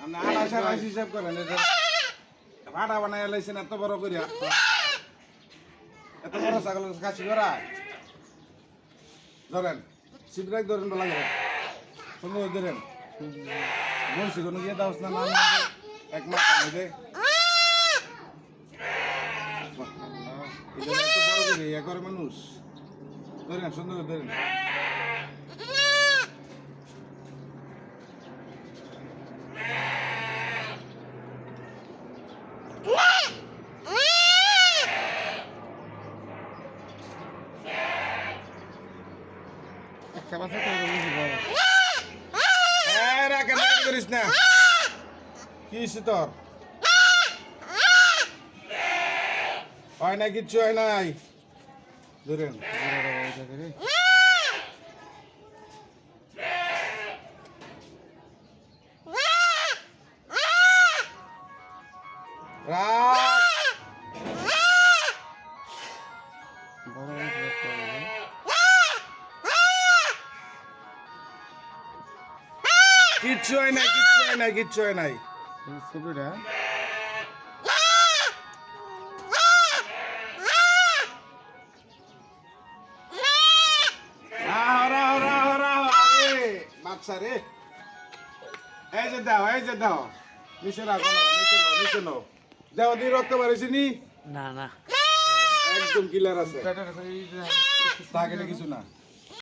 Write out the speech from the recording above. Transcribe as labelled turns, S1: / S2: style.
S1: আপনি 28 হিসাব করেন ভাড়া বানাই লাইছেন এত বড় করিয়া এত বড় ছাগল খাসি করা ধরেন সিটরাক ধরেন বলা গেল সুন্দর ধরেন বলছি কোনো গিয়ে দাও না এক মাস দে এত বড় করে ইয়া করে মানুষ ধরেন সুন্দর ধরেন করিস না কি তোর হয় না কিচ্ছু হয় নাই ধরেন কিচ্ছু হয় নাই কিচ্ছু হয় নাই কিচ্ছু হয় নাই বাচ্চা রে এই যে দাও নিচে রাখো নিচে নাও দেও দিয়ে রক্ত মারিস নি
S2: না না
S1: একদম ক্লিয়ার আছে তাকে কিছু না